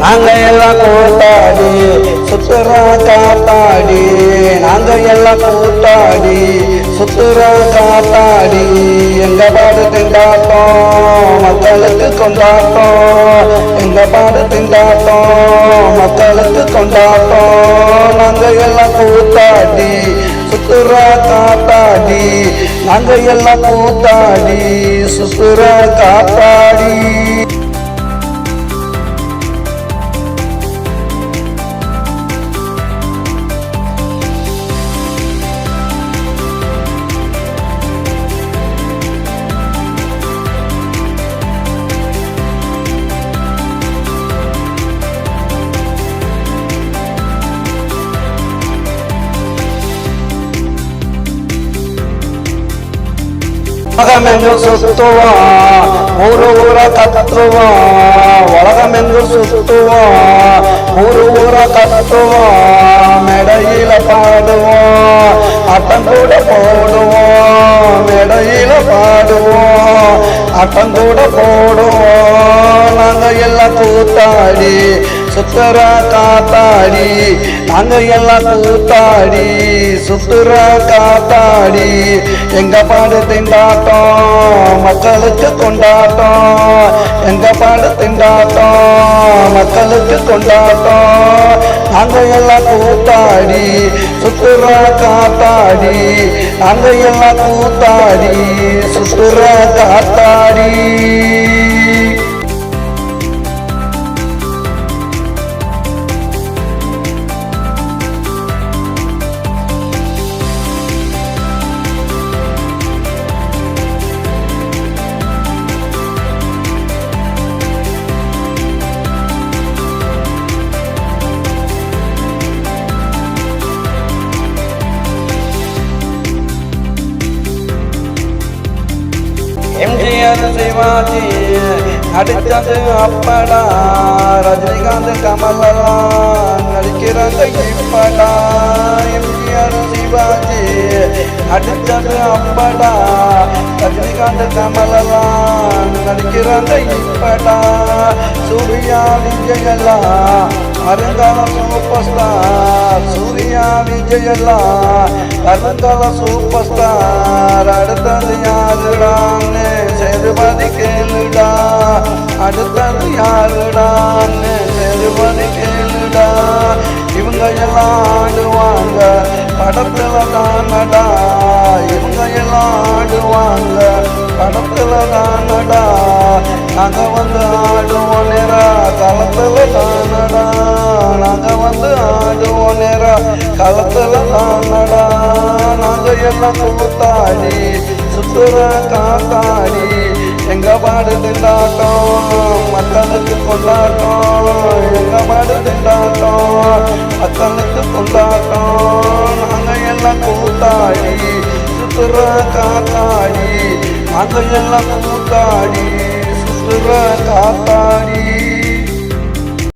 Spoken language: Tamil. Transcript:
நாங்க எல்லாம் கூத்தாடி சுத்துற காத்தாடி நாங்க எல்லாம் கூத்தாடி சுத்துற காத்தாடி எங்க பாடு திண்டாட்டம் மக்களுக்கு கொண்டாட்டம் எங்க பாடு திண்டாட்டம் மக்களுக்கு கொண்டாட்டம் நாங்க எல்லாம் கூத்தாடி சுத்துற காத்தாடி நாங்க எல்லாம் கூத்தாடி சுத்துற காத்தாடி உலகமெங்கு சுத்துவான் ஊரு ஊர கத்துவான் உலகமெங்கு சுத்துவான் ஊரு ஊர கத்துவான் மேடையில பாடுவோம் ஆட்டம் கூட போடுவோம் மேடையில பாடுவோம் ஆட்டம் கூட போடுவோம் நாங்க எல்லாம் கூத்தாடி சுத்துற காத்தாடி நாங்க எல்லாம் கூத்தாடி சுத்துற காத்தாடி எங்க பாடு திண்டாட்டம் மக்களுக்கு கொண்டாட்டம் எங்க பாடு திண்டாட்டம் மக்களுக்கு கொண்டாட்டம் நாங்க எல்லாம் கூத்தாடி சுத்துற காத்தாடி நாங்க எல்லாம் கூத்தாடி சுத்துற காத்தாடி எம்ஜிஆர் சிவாஜி நடித்தது அப்படா ரஜினிகாந்த் கமலெல்லாம் நடிக்கிறது இப்படா எம்ஜிஆர் சிவாஜி நடித்தது அப்படா ரஜினிகாந்த் கமலெல்லாம் நடிக்கிறது இப்படா சூர்யா விஜயெல்லாம் வருங்கால சூப்பர் ஸ்டார் சூர்யா விஜயெல்லாம் வருங்கால சூப்பர் ஸ்டார் அடுத்தது யாருடான்னு சேதுபதி கேளுடா அடுத்தது யாருடான்னு சேதுபதி கேளுடா இவங்க எல்லாம் ஆடுவாங்க படத்துல தானடா இவங்க எல்லாம் ஆடுவாங்க படத்துல தானடா நாங்க வந்து ஆடுவோம் நேரா களத்துல தானடா நாங்க வந்து ஆடுவோம் நேரா களத்துல தானடா நாங்க எல்லாம் கூத்தாடி சுத்துற காத்தாடி எங்க பாடு திண்டாட்டம் மக்களுக்கு கொண்டாட்டம் எங்க பாடு திண்டாட்டம் மக்களுக்கு கொண்டாட்டம் நாங்க எல்லாம் கூத்தாடி சுத்துற காத்தாடி நாங்க எல்லாம் கூத்தாடி சுத்துற காத்தாடி